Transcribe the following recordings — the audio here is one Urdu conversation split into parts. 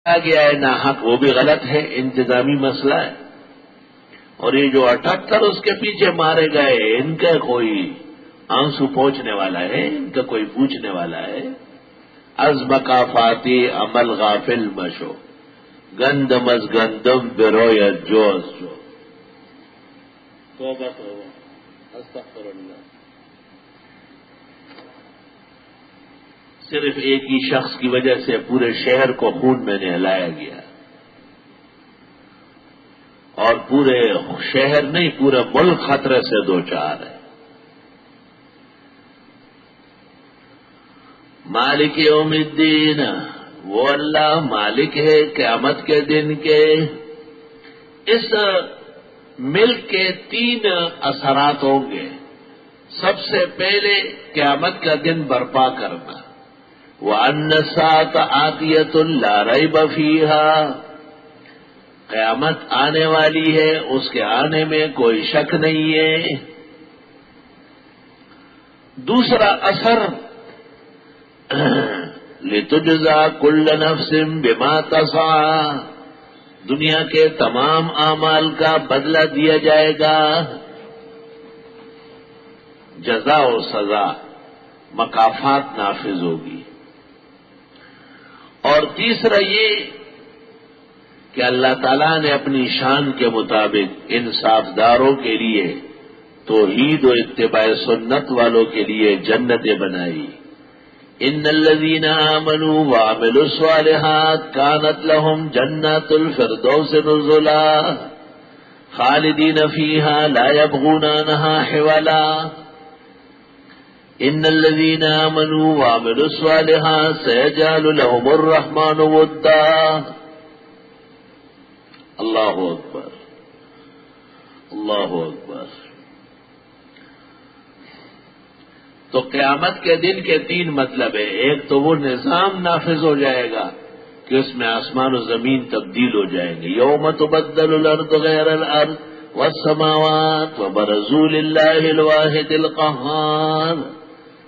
گیا ہے نا حق وہ بھی غلط ہے، انتظامی مسئلہ ہے۔ اور یہ جو 78 اس کے پیچھے مارے گئے ان کا کوئی آنسو پہنچنے والا ہے، ان کا کوئی پوچھنے والا ہے؟ از مکافاتی عمل غافل مشو گندم از گندم برویت جو از جو۔ توبہ توبہ استغفر اللہ۔ صرف ایک ہی شخص کی وجہ سے پورے شہر کو خون میں نہلایا گیا، اور پورے شہر نہیں پورا ملک خطرے سے دوچار ہے۔ مالک یوم الدین، وہ اللہ مالک ہے قیامت کے دن کے۔ اس ملک کے 3 اثرات ہوں گے۔ سب سے پہلے قیامت کا دن برپا کرنا، وَأَنَّ السَّاعَةَ آتِيَةٌ لَا رَيْبَ فِيهَا، قیامت آنے والی ہے، اس کے آنے میں کوئی شک نہیں ہے۔ دوسرا اثر لِتُجْزَى كُلُّ نَفْسٍ بِمَا تَسْعَىٰ، دنیا کے تمام اعمال کا بدلہ دیا جائے گا، جزا و سزا مکافات نافذ ہوگی۔ اور تیسرا یہ کہ اللہ تعالیٰ نے اپنی شان کے مطابق انصافداروں کے لیے توحید و اتباع سنت والوں کے لیے جنتیں بنائی۔ ان الذین آمنوا وعملوا الصالحات كانت لهم جنات الفردوس نزلا خالدین فیہا لا یبغون عنہا حولا۔ ان الذین آمنوا وعملوا الصالحات سيجعل لهم الرحمن ودا۔ اللہ اکبر اللہ اکبر۔ تو قیامت کے دن کے 3 مطلب ہیں۔ ایک تو وہ نظام نافذ ہو جائے گا کہ اس میں آسمان و زمین تبدیل ہو جائیں گے۔ یوم تبدل الارض غیر الارض والسماوات وبرزوا للہ الواحد القہار،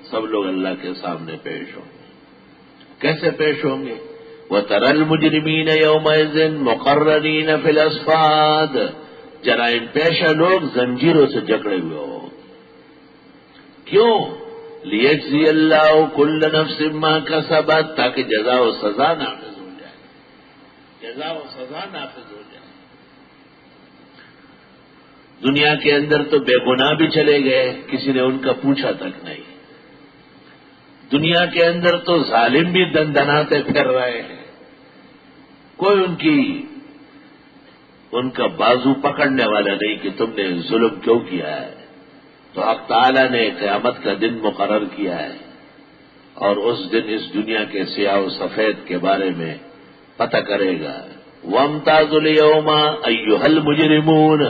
سب لوگ اللہ کے سامنے پیش ہوں گے۔ کیسے پیش ہوں گے؟ وَتَرَى الْمُجْرِمِينَ يَوْمَئِذٍ مُقَرَّنِينَ فِي الْأَصْفَادِ، جرائم پیشہ لوگ زنجیروں سے جکڑے ہوئے ہوں۔ کیوں؟ لِيَجْزِيَ اللَّهُ كُلَّ نَفْسٍ مَا كَسَبَتْ، تاکہ جزا و سزا نافذ ہو جائے، جزا و سزا نافذ ہو جائے۔ دنیا کے اندر تو بے گناہ بھی چلے گئے، کسی نے ان کا پوچھا تک نہیں۔ دنیا کے اندر تو ظالم بھی دندناتے پھر رہے ہیں، کوئی ان کا بازو پکڑنے والا نہیں کہ تم نے ظلم کیوں کیا ہے۔ تو حق تعالیٰ نے قیامت کا دن مقرر کیا ہے، اور اس دن اس دنیا کے سیاہ و سفید کے بارے میں پتہ کرے گا۔ وَامْتَازُوا الْيَوْمَ أَيُّهَا الْمُجْرِمُونَ،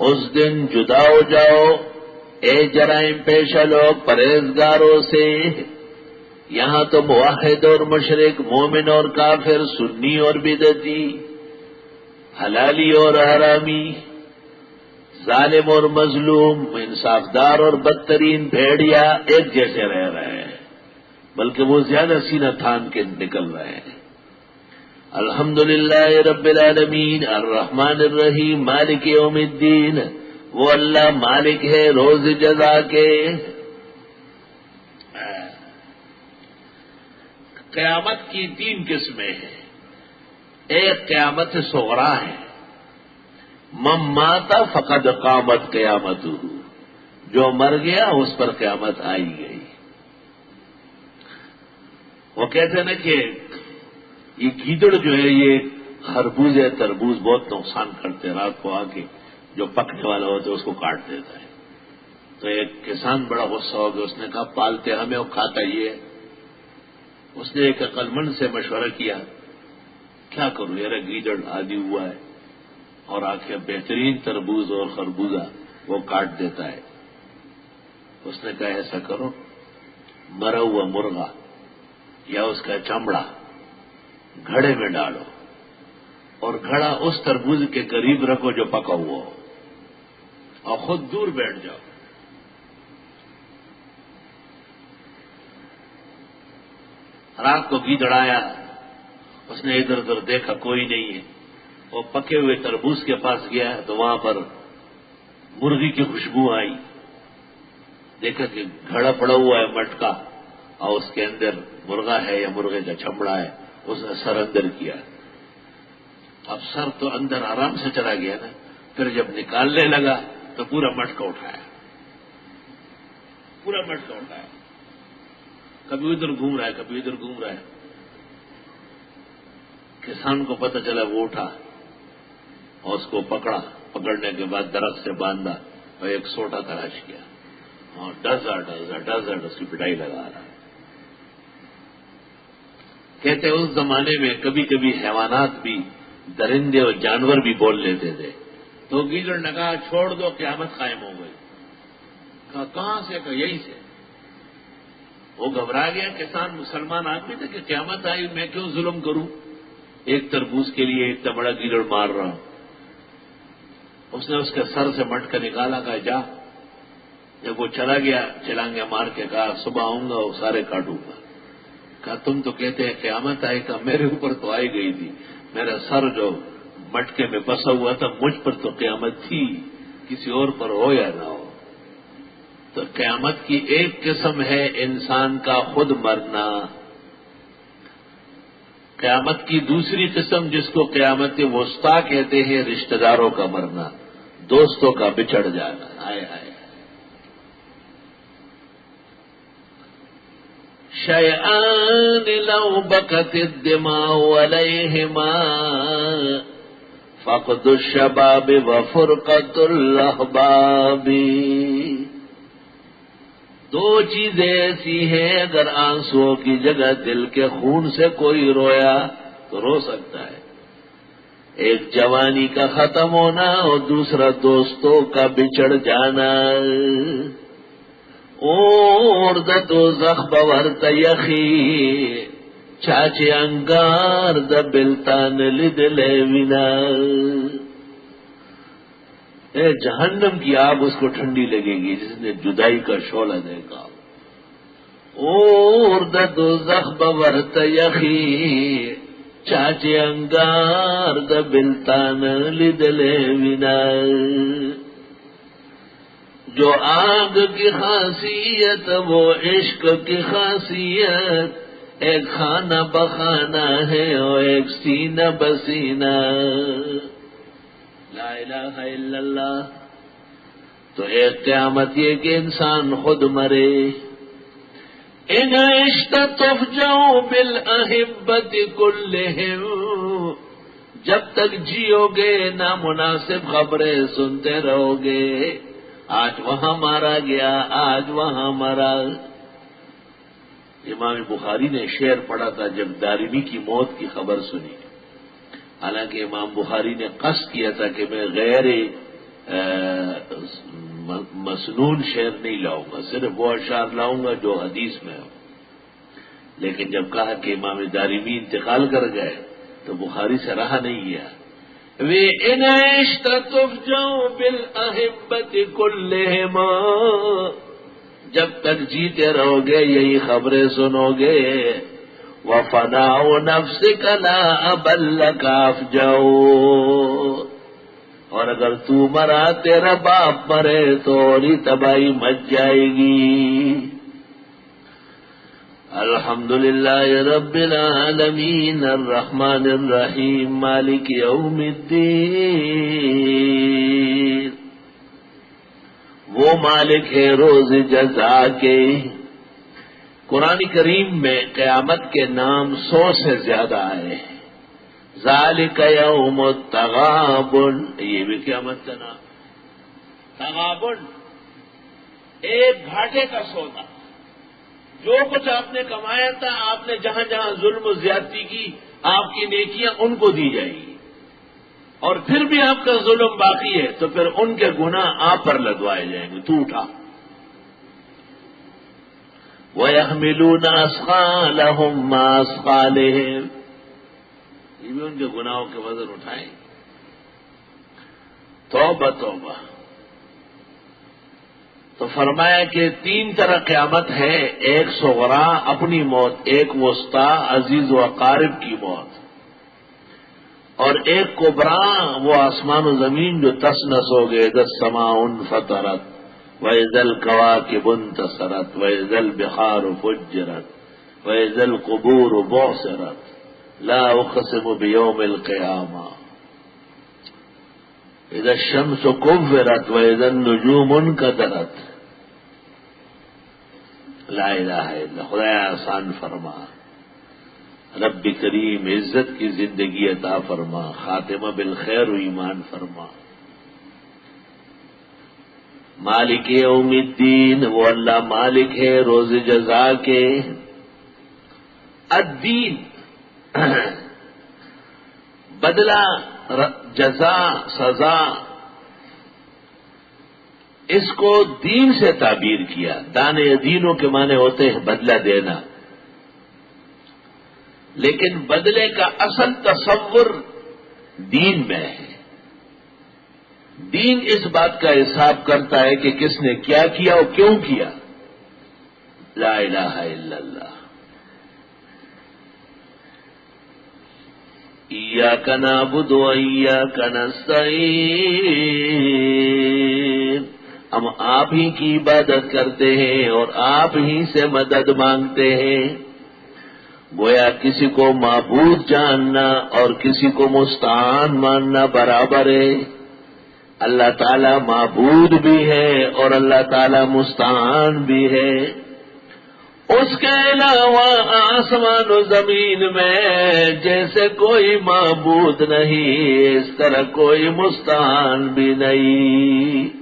اس دن جدا ہو جاؤ اے جرائم پیشہ لوگ پرہیزگاروں سے۔ یہاں تو موحد اور مشرک، مومن اور کافر، سنی اور بدعتی، حلالی اور حرامی، ظالم اور مظلوم، انصافدار اور بدترین بھیڑیا ایک جیسے رہ رہے ہیں، بلکہ وہ زیادہ سینہ تھان کے نکل رہے ہیں۔ الحمدللہ رب العالمین الرحمن الرحیم مالک یوم الدین، وہ اللہ مالک ہے روز جزا کے۔ قیامت کی 3 قسمیں ہیں۔ ایک قیامت صغریٰ ہے، من مات فقد قامت قیامتہ، جو مر گیا اس پر قیامت آئی گئی۔ وہ کہتے ہیں نا کہ یہ گیدڑ جو ہے یہ خربوز تربوز بہت نقصان کرتے، رات کو آ کے جو پکنے والا ہوتا ہے اس کو کاٹ دیتا ہے۔ تو ایک کسان بڑا غصہ ہو گیا، اس نے کہا پالتے ہمیں اور کھاتا یہ ہے۔ اس نے ایک عقلمند سے مشورہ کیا، کیا کروں یار گیدڑ عادی ہوا ہے اور آ کے بہترین تربوز اور خربوزہ وہ کاٹ دیتا ہے۔ اس نے کہا ایسا کرو، مرا ہوا مرغا یا اس کا چمڑا گھڑے میں ڈالو اور گھڑا اس تربوز کے قریب رکھو جو پکا ہوا ہو، اور خود دور بیٹھ جاؤ۔ رات کو گیدڑ آیا اس نے ادھر ادھر دیکھا کوئی نہیں ہے. وہ پکے ہوئے تربوز کے پاس گیا تو وہاں پر مرغی کی خوشبو آئی. دیکھا کہ گھڑا پڑا ہوا ہے مٹکا اور اس کے اندر مرغا ہے یا مرغے کا چھمڑا ہے. اس نے سر اندر کیا. اب سر تو اندر آرام سے چلا گیا نا. پھر جب نکالنے لگا تو پورا مٹکا اٹھایا. پورا مٹکا اٹھایا. کبھی ادھر گھوم رہا ہے کبھی ادھر گھوم رہا ہے. کسان کو پتہ چلا وہ اٹھا اور اس کو پکڑا. پکڑنے کے بعد درخت سے باندھا اور ایک سوٹا تلاش کیا اور ڈزر اس کی پٹائی لگا رہا. کہتے اس زمانے میں کبھی کبھی حیوانات بھی درندے اور جانور بھی بول لیتے تھے. تو گیدڑ نے کہا چھوڑ دو قیامت قائم ہو گئی. کہا کہاں سے؟ کہا یہی سے. وہ گھبرا گیا. کسان مسلمان آدمی تھا کہ قیامت آئی میں کیوں ظلم کروں. ایک تربوز کے لیے اتنا بڑا گیدڑ مار رہا ہوں. اس نے اس کے سر سے مٹکا نکالا. کہا جا. جب وہ چلا گیا چلانگے مار کے کہا صبح آؤں گا وہ سارے کاٹوں گا. کہا تم تو کہتے ہیں قیامت آئی. کہا میرے اوپر تو آئی گئی تھی. میرا سر جو مٹکے میں پسا ہوا تھا مجھ پر تو قیامت تھی. کسی اور پر ہو یا نہ ہو. تو قیامت کی ایک قسم ہے انسان کا خود مرنا. قیامت کی دوسری قسم جس کو قیامت وسطیٰ کہتے ہیں رشتہ داروں کا مرنا. دوستوں کا بچھڑ جانا. ہائے ہائے. شیئان لو بکت الدماء علیہما فقد الشباب وفرقت الاحباب. دو چیزیں ایسی ہیں اگر آنسوؤں کی جگہ دل کے خون سے کوئی رویا تو رو سکتا ہے. ایک جوانی کا ختم ہونا اور دوسرا دوستوں کا بچھڑ جانا. اور دوزخ بورت یخی چاچے انگار د بلتان لدلے ونا. جہنم کی آگ اس کو ٹھنڈی لگے گی جس نے جدائی کا شعلہ دیکھا. اور دوزخ بورت یخی چاچے انگار د بلتان لدلے ونا. جو آگ کی خاصیت وہ عشق کی خاصیت. ایک خانہ بخانہ ہے اور ایک سینہ بسینہ. لا الہ الا اللہ. تو ایک قیامت یہ کہ انسان خود مرے. ان عشت تفجعوا بالاحبۃ کلہم. جب تک جیو گے نامناسب خبریں سنتے رہو گے. آج وہاں مارا گیا آج وہاں مرا. امام بخاری نے شعر پڑھا تھا جب دارمی کی موت کی خبر سنی. حالانکہ امام بخاری نے قصد کیا تھا کہ میں غیر مسنون شعر نہیں لاؤں گا صرف وہ اشعار لاؤں گا جو حدیث میں ہو. لیکن جب کہا کہ امام دارمی انتقال کر گئے تو بخاری سے رہا نہیں گیا. وَإِنْ عِشْتَ تُفْجَعُ بِالْأَحِبَّةِ كُلِّهِمْ. جب تک جیتے رہو گے یہی خبریں سنو گے. وَفَنَاءُ نَفْسِكَ لَا أَبَلَّكَ أَفْجَعُ. اور اگر تو مرا تیرا باپ مرے تو اور ہی تباہی مچ جائے گی. الحمدللہ رب العالمین الرحمن الرحیم مالک یوم الدین. وہ مالک ہے روز جزا کے. قرآن کریم میں قیامت کے نام 100 سے زیادہ آئے ہیں. ذالک یوم التغابن. یہ بھی قیامت کا نام. تغابن ایک گھاٹے کا سودا. جو کچھ آپ نے کمایا تھا آپ نے جہاں جہاں ظلم و زیادتی کی آپ کی نیکیاں ان کو دی جائیں گی. اور پھر بھی آپ کا ظلم باقی ہے تو پھر ان کے گناہ آپ پر لدوائے جائیں گے. تو اٹھا. وَيَحْمِلُونَ أَثْقَالَهُمْ مَعَ أَثْقَالِهِمْ. یہ بھی ان کے گناہوں کے وزن اٹھائیں. توبہ توبہ. تو فرمایا کہ 3 طرح قیامت ہے. ایک صغرا اپنی موت, ایک وسطیٰ عزیز و اقارب کی موت. اور ایک کبرا وہ آسمان و زمین جو تس نس ہو گئے، اذا السماء انفطرت وَإِذَا الْكَوَاكِبُ انتَثَرَتْ وَإِذَا الْبِحَارُ فُجِّرَتْ وَإِذَا الْقُبُورُ بُعْثِرَتْ لَا أُقْسِمُ بِيَوْمِ الْقِيَامَةِ اذا الشمس كُوِّرَتْ وَإِذَا النُّجُومُ انكَدَرَتْ. لا الہ الا خدایا آسان فرما، رب کریم عزت کی زندگی عطا فرما، خاتمہ بالخیر و ایمان فرما. مالک یوم الدین، وہ اللہ مالک ہے روز جزا کے. الدین بدلہ، جزا، سزا، اس کو دین سے تعبیر کیا. دانے دینوں کے معنی ہوتے ہیں بدلہ دینا، لیکن بدلے کا اصل تصور دین میں ہے. دین اس بات کا حساب کرتا ہے کہ کس نے کیا کیا اور کیوں کیا. لا الہ الا اللہ. ایاک نعبد و ایاک نستعین، ہم آپ ہی کی عبادت کرتے ہیں اور آپ ہی سے مدد مانگتے ہیں. گویا کسی کو معبود جاننا اور کسی کو مستعان ماننا برابر ہے. اللہ تعالیٰ معبود بھی ہے اور اللہ تعالیٰ مستعان بھی ہے. اس کے علاوہ آسمان و زمین میں جیسے کوئی معبود نہیں، اس طرح کوئی مستعان بھی نہیں.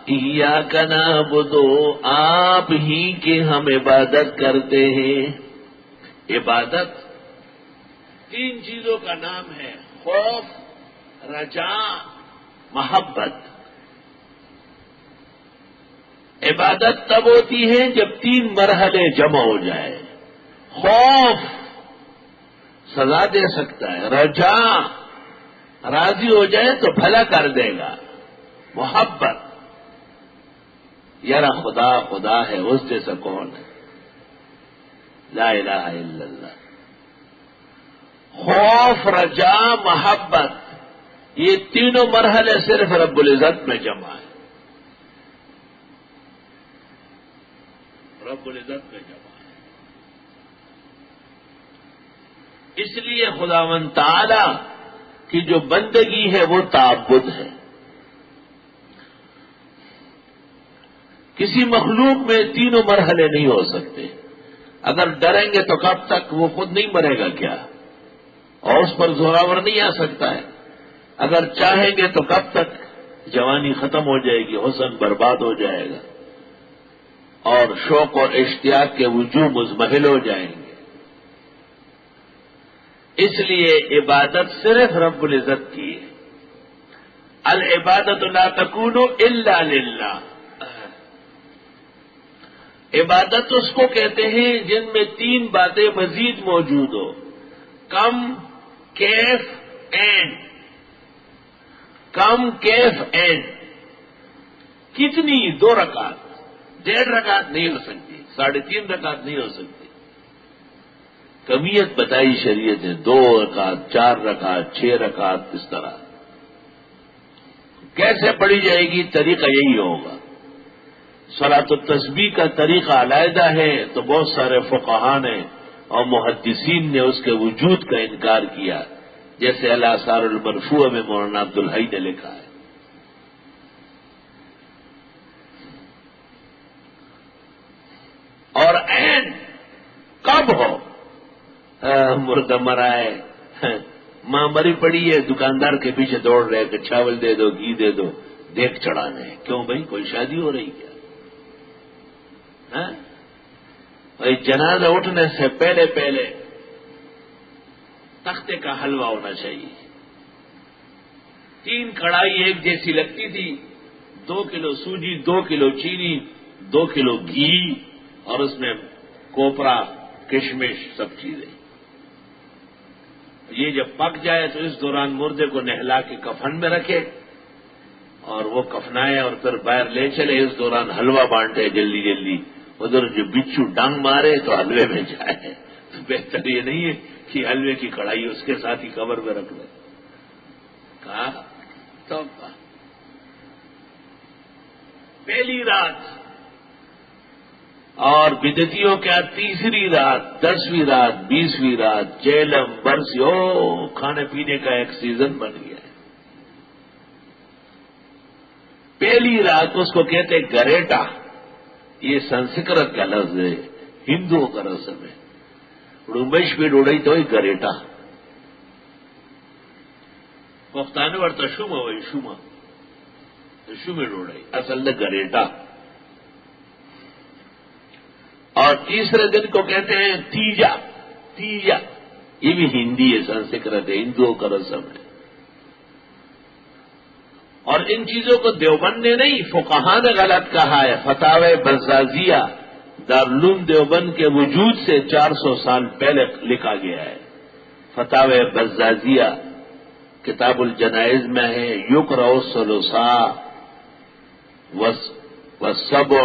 ایاک نعبد، آپ ہی کی ہم عبادت کرتے ہیں. عبادت تین چیزوں کا نام ہے: خوف، رجا، محبت. عبادت تب ہوتی ہے جب تین مرحلے جمع ہو جائے. خوف سزا دے سکتا ہے، رجا راضی ہو جائے تو بھلا کر دے گا، محبت یار خدا خدا ہے، اس جیسا کون ہے. لا الہ الا اللہ. خوف، رجا، محبت، یہ تینوں مرحلے صرف رب العزت میں جمع ہے. رب العزت میں جمع ہے. اس لیے خداوند تعالی کی جو بندگی ہے وہ تعبد ہے. کسی مخلوق میں تینوں مرحلے نہیں ہو سکتے. اگر ڈریں گے تو کب تک؟ وہ خود نہیں مرے گا کیا؟ اور اس پر زوراور نہیں آ سکتا ہے. اگر چاہیں گے تو کب تک؟ جوانی ختم ہو جائے گی، حسن برباد ہو جائے گا، اور شوق اور اشتیاق کے وجوہ مزمحل ہو جائیں گے. اس لیے عبادت صرف رب العزت کی ہے. العبادت لا تکون الا للہ. عبادت اس کو کہتے ہیں جن میں تین باتیں مزید موجود ہو: کم، کیف، اینڈ. Come, Kaif, and. کتنی؟ 2 رکعت. 1.5 رکعت نہیں ہو سکتی، 3.5 رکعت نہیں ہو سکتی. کمیت بتائی شریعت نے 2 رکعت، 4 رکعت، 6 رکعت، اس طرح. کیسے پڑھی جائے گی؟ طریقہ یہی ہوگا. صلاۃ التسبیح کا طریقہ علیحدہ ہے تو بہت سارے فقہاء نے اور محدثین نے اس کے وجود کا انکار کیا، جیسے الاثار المرفوعہ میں مولانا عبدالحی نے لکھا ہے. اور عین کب ہو؟ مردہ مرا ہے، ماں مری پڑی ہے، دکاندار کے پیچھے دوڑ رہے کہ چاول دے دو، گھی دے دو، دیکھ چڑھانے. کیوں بھائی؟ کوئی شادی ہو رہی کیا؟ جنازہ اٹھنے سے پہلے پہلے تختے کا حلوہ ہونا چاہیے. 3 کڑھائی ایک جیسی لگتی تھی، 2 کلو سوجی، 2 کلو چینی، 2 کلو گھی، اور اس میں کوپرا، کشمش، سب چیزیں. یہ جب پک جائے تو اس دوران مردے کو نہلا کے کفن میں رکھے اور وہ کفنائے اور پھر باہر لے چلے. اس دوران حلوہ بانٹے جلدی جلدی. ادھر جو بچھو ڈانگ مارے تو حلوے میں جائے. تو بہتر یہ نہیں ہے کہ حلوے کی کڑھائی اس کے ساتھ ہی قبر میں رکھ دیں. کہا تو پہلی رات اور بدعتیوں کیا تیسری رات، 10ویں رات، 20ویں رات، جیلم برسی، کھانے پینے کا ایک سیزن بن گیا ہے. پہلی رات اس کو کہتے گریٹا، یہ سنسکرت کا لفظ ہے، ہندوؤں کا رسم ہے. ڈومبش پہ ڈوڑی تو ہی گریٹا پختانے ورتا شوما ہوئی شوما شومی ڈوڑائی اصل میں گریٹا. اور تیسرے دن کو کہتے ہیں تیجا. تیجا یہ بھی ہندی ہے، سنسکرت ہے، ہندوؤں کا رسم ہے. اور ان چیزوں کو دیوبند نے نہیں، فقہا نے غلط کہا ہے. فتاوی بزازیہ دارالعلوم دیوبند کے وجود سے 400 سال پہلے لکھا گیا ہے. فتاوی بزازیہ کتاب الجنائز میں ہے. یقرأ الثلثاء والسبع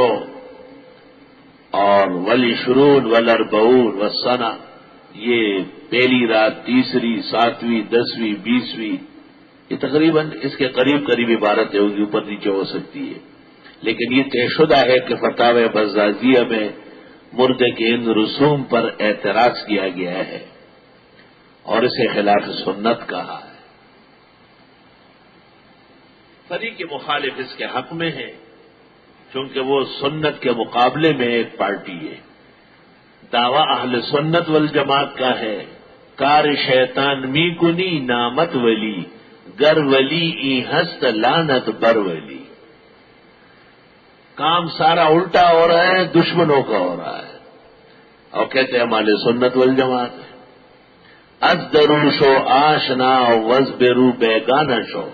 اور والعشرون والاربعون والسنہ. یہ پہلی رات، تیسری، 7ویں، 10ویں، 20ویں، یہ تقریباً اس کے قریب قریب عبارتیں ہوگی، اوپر نیچے ہو سکتی ہے. لیکن یہ طے شدہ ہے کہ فتاوی بزازیہ میں مردے کے ان رسوم پر اعتراض کیا گیا ہے اور اسے خلاف سنت کہا ہے. فریق مخالف اس کے حق میں ہے چونکہ وہ سنت کے مقابلے میں ایک پارٹی ہے. دعویٰ اہل سنت والجماعت کا ہے. کار شیطان می کنی نامت ولی، گر ولی ای ہست لانت بر ولی. کام سارا الٹا ہو رہا ہے، دشمنوں کا ہو رہا ہے. اور کہتے ہیں ہمارے سنت والجماعت ہے. از درو شو آشنا وز بیرو بیگانہ شو،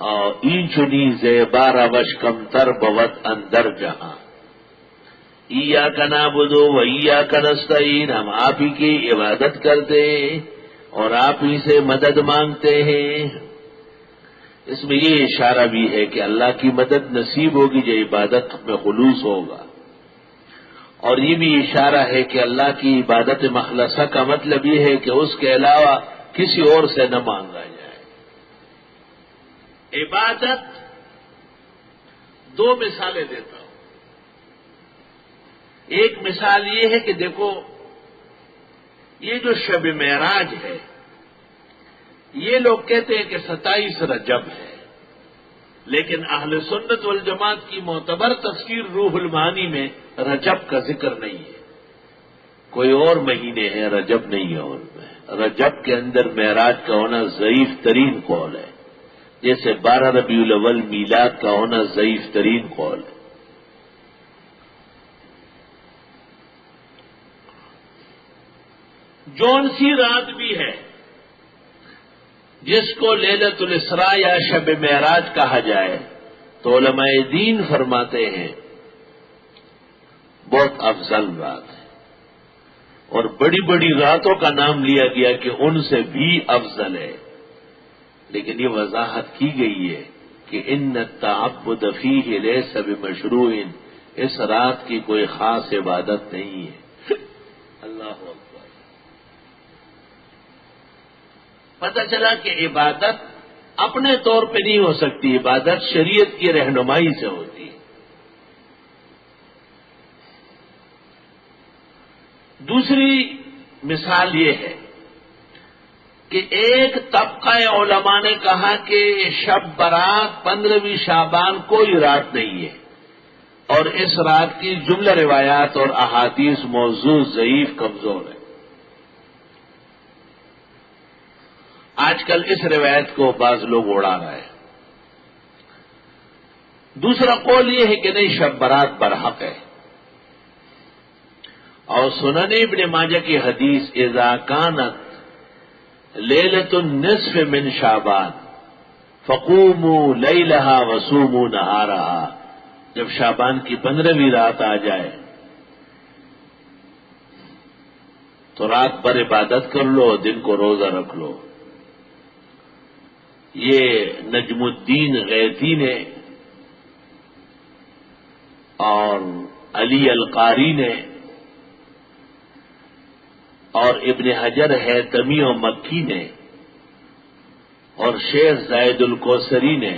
اور این چنی زیبارہ وش کم تر بوت اندر جہاں. ایاک نعبدو و ایاک نستعین، ہم آپ ہی کی عبادت کرتے ہیں اور آپ ہی سے مدد مانگتے ہیں. اس میں یہ اشارہ بھی ہے کہ اللہ کی مدد نصیب ہوگی جو عبادت میں خلوص ہوگا. اور یہ بھی اشارہ ہے کہ اللہ کی عبادت مخلصہ کا مطلب یہ ہے کہ اس کے علاوہ کسی اور سے نہ مانگا جائے. عبادت دو مثالیں دیتا ہوں. ایک مثال یہ ہے کہ دیکھو یہ جو شب معراج ہے، یہ لوگ کہتے ہیں کہ 27 رجب ہے، لیکن اہل سنت والجماعت کی معتبر تفسیر روح المعانی میں رجب کا ذکر نہیں ہے. کوئی اور مہینے ہیں، رجب نہیں ہے. ان میں رجب کے اندر معراج کا ہونا ضعیف ترین قول ہے، جیسے 12 ربیع الاول میلاد کا ہونا ضعیف ترین قول ہے. جون سی رات بھی ہے جس کو لیلۃ الاسراء یا شب معراج کہا جائے تو علماء دین فرماتے ہیں بہت افضل رات ہے. اور بڑی بڑی راتوں کا نام لیا گیا کہ ان سے بھی افضل ہے. لیکن یہ وضاحت کی گئی ہے کہ ان التعبد فیہ لیس بمشروع، اس رات کی کوئی خاص عبادت نہیں ہے. اللہ اکبر. پتہ چلا کہ عبادت اپنے طور پہ نہیں ہو سکتی، عبادت شریعت کی رہنمائی سے ہوتی ہے. دوسری مثال یہ ہے کہ ایک طبقہ علماء نے کہا کہ شب برات 15ویں شعبان کوئی رات نہیں ہے، اور اس رات کی جملہ روایات اور احادیث موضوع ضعیف کمزور ہے. آج کل اس روایت کو بعض لوگ اڑا رہے ہیں. دوسرا قول یہ ہے کہ نہیں، شب برات برحق ہے. اور سنن ابن ماجہ کی حدیث اذا کانت لیلۃ النصف من شعبان فقوموا لیلہا وصوموا نہارہا، جب شعبان کی 15ویں رات آ جائے تو رات بھر عبادت کر لو، دن کو روزہ رکھ لو. یہ نجم الدین غیثی نے اور علی القاری نے اور ابن حجر حیثمی و مکی نے اور شیخ زائد الکوثری نے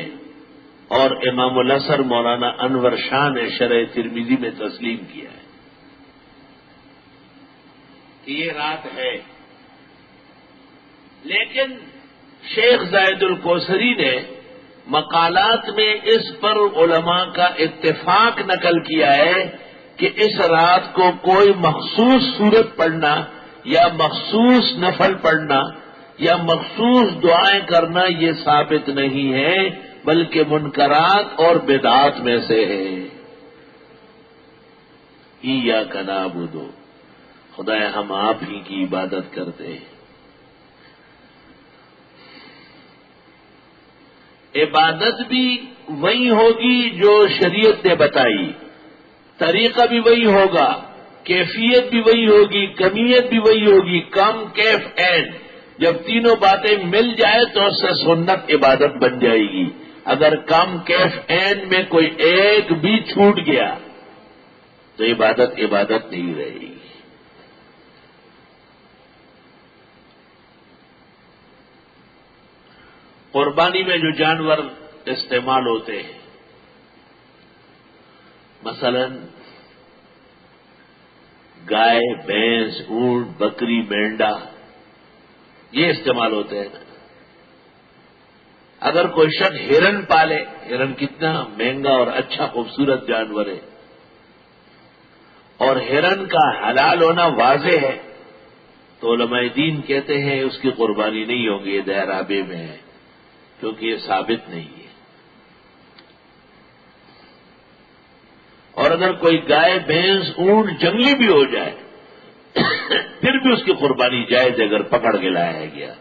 اور امام الاثر مولانا انور شاہ نے شرح ترمذی میں تسلیم کیا ہے کہ یہ رات ہے. لیکن شیخ زائد الکوثری نے مقالات میں اس پر علماء کا اتفاق نقل کیا ہے کہ اس رات کو کوئی مخصوص سورت پڑھنا یا مخصوص نفل پڑھنا یا مخصوص دعائیں کرنا یہ ثابت نہیں ہے بلکہ منکرات اور بدعات میں سے ہے. ایاک نعبد، خدایا ہم آپ ہی کی عبادت کرتے ہیں. عبادت بھی وہی ہوگی جو شریعت نے بتائی، طریقہ بھی وہی ہوگا، کیفیت بھی وہی ہوگی، کمیت بھی وہی ہوگی. کم کیف اینڈ، جب تینوں باتیں مل جائے تو اس سے سنت عبادت بن جائے گی. اگر کم کیف اینڈ میں کوئی ایک بھی چھوٹ گیا تو عبادت نہیں رہے گی. قربانی میں جو جانور استعمال ہوتے ہیں، مثلا گائے، بھینس، اونٹ، بکری، مینڈا، یہ استعمال ہوتے ہیں نا. اگر کوئی شخص ہرن پالے، ہرن کتنا مہنگا اور اچھا خوبصورت جانور ہے، اور ہرن کا حلال ہونا واضح ہے، تو علماء دین کہتے ہیں اس کی قربانی نہیں ہوگی، یہ دہرابے میں ہے، کیونکہ یہ ثابت نہیں ہے. اور اگر کوئی گائے، بھینس، اونٹ جنگلی بھی ہو جائے پھر بھی اس کی قربانی جائز ہے اگر پکڑ کے لایا گیا،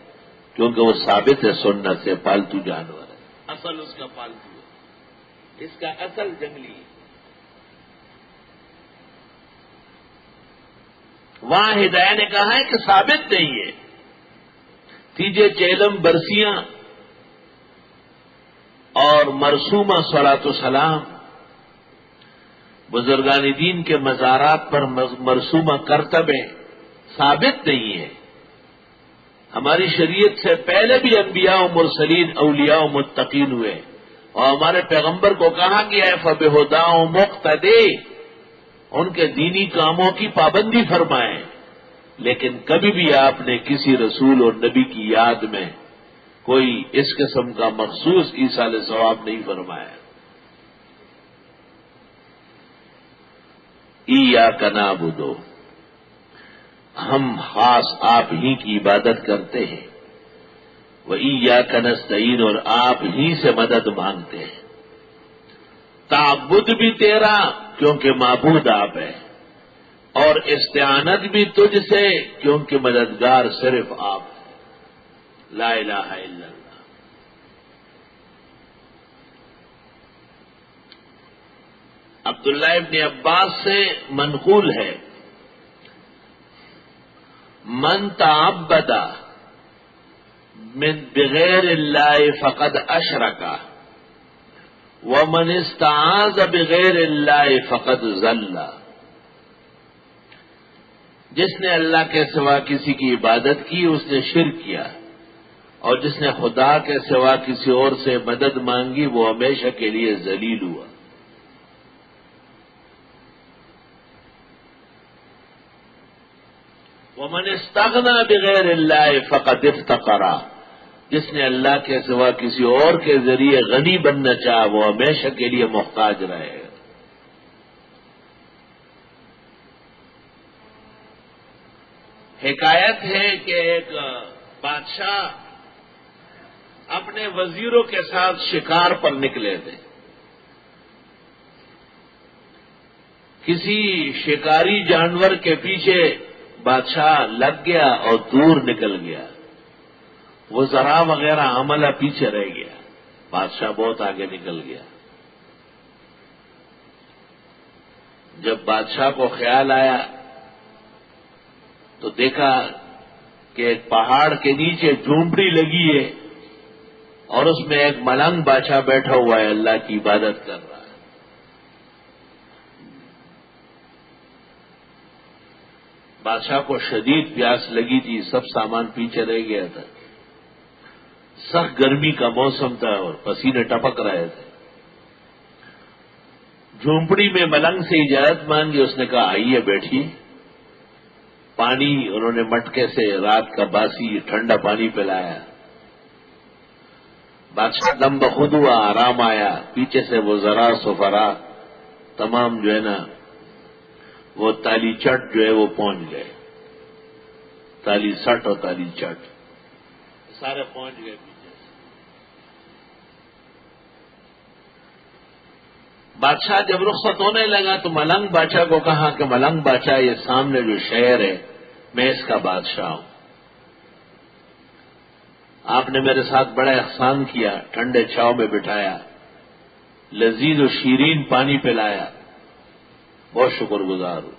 کیونکہ وہ ثابت ہے سنت سے، پالتو جانور ہے، اصل اس کا پالتو ہے، اس کا اصل جنگلی ہے. وہاں ہدایہ نے کہا ہے کہ ثابت نہیں ہے. تیجے چیلم، برسیاں اور مرسومہ صلاۃ و سلام، بزرگان دین کے مزارات پر مرسومہ کرتبیں ثابت نہیں ہے. ہماری شریعت سے پہلے بھی انبیاء و مرسلین، اولیاء و متقین ہوئے، اور ہمارے پیغمبر کو کہا گیا ہے فَبِهُدَاهُ مُقْتَدِي، ان کے دینی کاموں کی پابندی فرمائیں. لیکن کبھی بھی آپ نے کسی رسول اور نبی کی یاد میں کوئی اس قسم کا مخصوص ایصال ثواب نہیں فرمایا. ایاک نعبد، ہم خاص آپ ہی کی عبادت کرتے ہیں، وایاک نستعین، اور آپ ہی سے مدد مانگتے ہیں. تعبد بھی تیرا کیونکہ معبود آپ ہے، اور استعانت بھی تجھ سے کیونکہ مددگار صرف آپ ہے. لا الہ الا اللہ. عبداللہ ابن عباس سے منقول ہے، من تعبد من بغیر اللہ فقد اشرک، ومن استعاذ بغیر اللہ فقد ضل. جس نے اللہ کے سوا کسی کی عبادت کی اس نے شرک کیا، اور جس نے خدا کے سوا کسی اور سے مدد مانگی وہ ہمیشہ کے لیے ذلیل ہوا. ومن استغنى بغیر اللہ فقد افتقر، جس نے اللہ کے سوا کسی اور کے ذریعے غنی بننا چاہا وہ ہمیشہ کے لیے محتاج رہے گا. حکایت ہے کہ ایک بادشاہ اپنے وزیروں کے ساتھ شکار پر نکلے تھے. کسی شکاری جانور کے پیچھے بادشاہ لگ گیا اور دور نکل گیا. وہ ذرا وغیرہ عملہ پیچھے رہ گیا، بادشاہ بہت آگے نکل گیا. جب بادشاہ کو خیال آیا تو دیکھا کہ ایک پہاڑ کے نیچے جھونپڑی لگی ہے اور اس میں ایک ملنگ بادشاہ بیٹھا ہوا ہے، اللہ کی عبادت کر رہا ہے. بادشاہ کو شدید پیاس لگی تھی، سب سامان پیچھے رہ گیا تھا، سخت گرمی کا موسم تھا اور پسینے ٹپک رہے تھے۔ جھونپڑی میں ملنگ سے اجازت مانگی، اس نے کہا آئیے بیٹھیے۔ پانی انہوں نے مٹکے سے رات کا باسی ٹھنڈا پانی پلایا۔ بادشاہ دم بخود ہوا، آرام آیا۔ پیچھے سے وہ ذرا سفرا تمام جو ہے نا وہ تالی چٹ جو ہے وہ پہنچ گئے، تالی سٹ اور تالی چٹ سارے پہنچ گئے پیچھے سے۔ بادشاہ جب رخصت ہونے لگا تو ملنگ بادشاہ کو کہا کہ ملنگ بادشاہ یہ سامنے جو شہر ہے میں اس کا بادشاہ ہوں، آپ نے میرے ساتھ بڑا احسان کیا، ٹھنڈے چھاؤں میں بٹھایا، لذیذ و شیرین پانی پلایا، بہت شکر گزار ہوں۔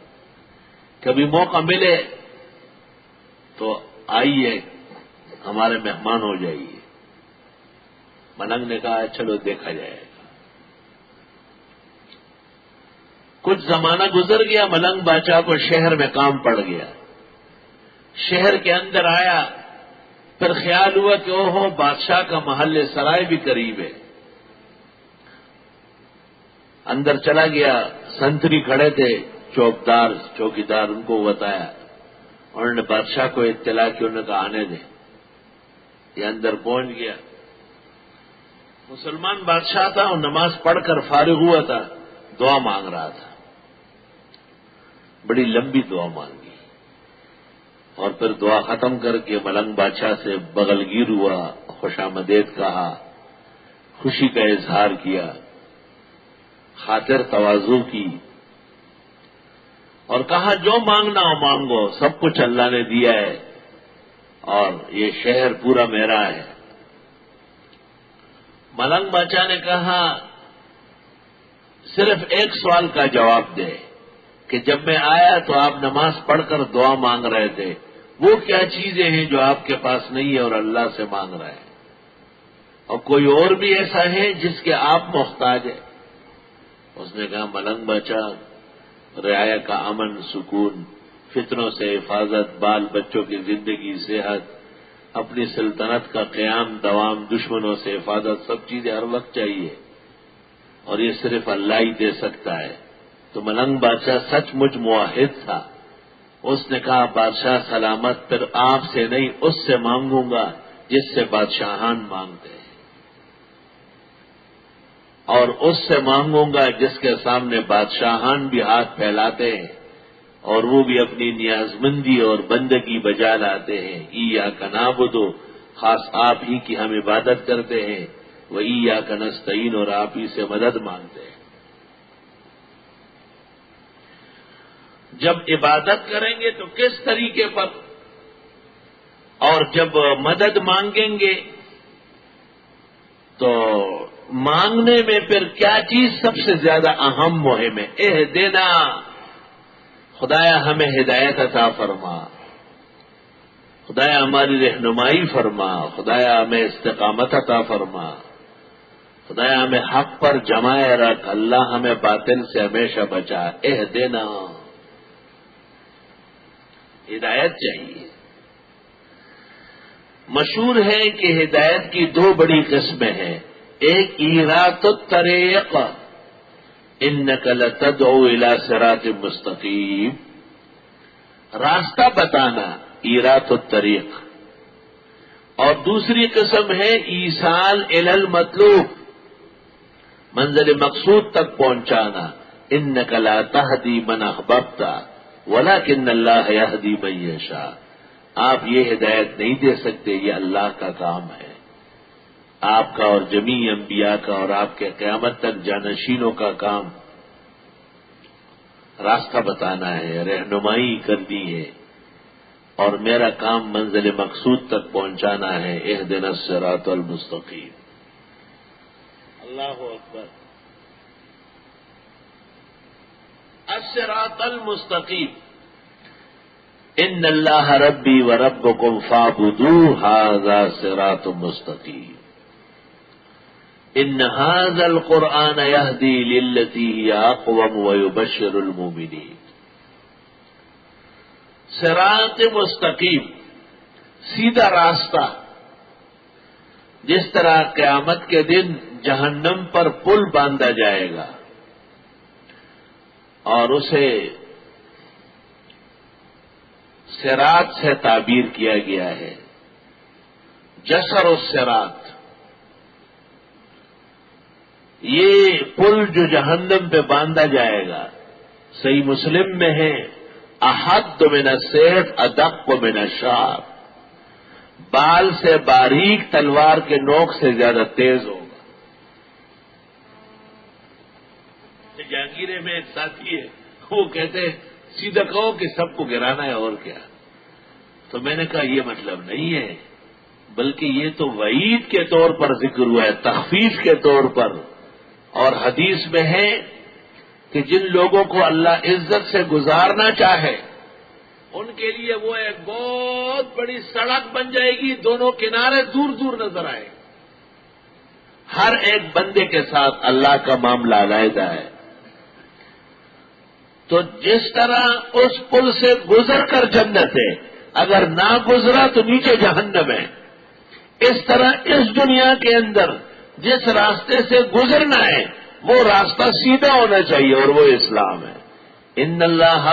کبھی موقع ملے تو آئیے ہمارے مہمان ہو جائیے۔ ملنگ نے کہا چلو دیکھا جائے گا۔ کچھ زمانہ گزر گیا، ملنگ بادشاہ کو شہر میں کام پڑ گیا، شہر کے اندر آیا، پھر خیال ہوا کہ اوہو بادشاہ کا محل سرائے بھی قریب ہے، اندر چلا گیا، سنتری کھڑے تھے، چوکیدار ان کو بتایا، انہوں نے بادشاہ کو اطلاع کی، انہوں نے کہا آنے دیں۔ یہ اندر پہنچ گیا، مسلمان بادشاہ تھا اور نماز پڑھ کر فارغ ہوا تھا، دعا مانگ رہا تھا، بڑی لمبی دعا مانگی، اور پھر دعا ختم کر کے ملنگ بادشاہ سے بغلگیر ہوا، خوش آمدید کہا، خوشی کا اظہار کیا، خاطر تواضع کی، اور کہا جو مانگنا ہو مانگو، سب کچھ اللہ نے دیا ہے اور یہ شہر پورا میرا ہے۔ ملنگ بادشاہ نے کہا صرف ایک سوال کا جواب دے کہ جب میں آیا تو آپ نماز پڑھ کر دعا مانگ رہے تھے، وہ کیا چیزیں ہیں جو آپ کے پاس نہیں ہے اور اللہ سے مانگ رہے ہیں، اور کوئی اور بھی ایسا ہے جس کے آپ محتاج ہیں؟ اس نے کہا ملنگ بادشاہ رعایا کا امن سکون، فتنوں سے حفاظت، بال بچوں کی زندگی صحت، اپنی سلطنت کا قیام دوام، دشمنوں سے حفاظت، سب چیزیں ہر وقت چاہیے اور یہ صرف اللہ ہی دے سکتا ہے۔ تو ملنگ بادشاہ سچ مچ موحد تھا، اس نے کہا بادشاہ سلامت، پھر آپ سے نہیں اس سے مانگوں گا جس سے بادشاہان مانگتے ہیں، اور اس سے مانگوں گا جس کے سامنے بادشاہان بھی ہاتھ پھیلاتے ہیں اور وہ بھی اپنی نیازمندی اور بندگی بجا لاتے ہیں۔ ایاک نعبد، خاص آپ ہی کی ہم عبادت کرتے ہیں، وہ ایاک نستعین، اور آپ ہی سے مدد مانگتے ہیں۔ جب عبادت کریں گے تو کس طریقے پر، اور جب مدد مانگیں گے تو مانگنے میں پھر کیا چیز سب سے زیادہ اہم مہم ہے؟ اہدنا، خدایا ہمیں ہدایت عطا فرما، خدایا ہماری رہنمائی فرما، خدایا ہمیں استقامت عطا فرما، خدایا ہمیں حق پر جمائے رکھ، اللہ ہمیں باطل سے ہمیشہ بچا، اہدنا، ہدایت چاہیے۔ مشہور ہے کہ ہدایت کی دو بڑی قسمیں ہیں، ایک ایرات الطریق، انک لتدعو الی صراط مستقیم، راستہ بتانا، ایرات الطریق، اور دوسری قسم ہے ایصال الی المطلوب، منزل مقصود تک پہنچانا، انک لا تہدی من احببت ولکن اللہ یہدی من یشاء، آپ یہ ہدایت نہیں دے سکتے، یہ اللہ کا کام ہے، آپ کا اور جمیع انبیاء کا اور آپ کے قیامت تک جانشینوں کا کام راستہ بتانا ہے، رہنمائی کرنی ہے، اور میرا کام منزل مقصود تک پہنچانا ہے، اہدنا الصراط المستقیم۔ اللہ اکبر، الصراط المستقیم، ان اللہ ربی وربکم فاعبدوہ ھذا صراط مستقیم، ان ھذا القرآن یہدی للتی ہی اقوم ویبشر المؤمنین۔ صراط مستقیم، سیدھا راستہ، جس طرح قیامت کے دن جہنم پر پل باندھا جائے گا اور اسے صراط سے تعبیر کیا گیا ہے، جسر الصراط، یہ پل جو جہنم پہ باندھا جائے گا، صحیح مسلم میں ہے، احد من السیف ادق من الشعر، بال سے باریک تلوار کے نوک سے زیادہ تیز ہوگا۔ جہانگیرے میں ایک ساتھی ہے، وہ کہتے ہیں سیدھا کہو کہ سب کو گرانا ہے اور کیا۔ تو میں نے کہا یہ مطلب نہیں ہے، بلکہ یہ تو وعید کے طور پر ذکر ہوا ہے، تخفیف کے طور پر، اور حدیث میں ہے کہ جن لوگوں کو اللہ عزت سے گزارنا چاہے ان کے لیے وہ ایک بہت بڑی سڑک بن جائے گی، دونوں کنارے دور دور نظر آئے، ہر ایک بندے کے ساتھ اللہ کا معاملہ علیحدہ ہے۔ تو جس طرح اس پل سے گزر کر جنت ہے، اگر نہ گزرا تو نیچے جہنم ہے، اس طرح اس دنیا کے اندر جس راستے سے گزرنا ہے وہ راستہ سیدھا ہونا چاہیے، اور وہ اسلام ہے۔ ان اللہ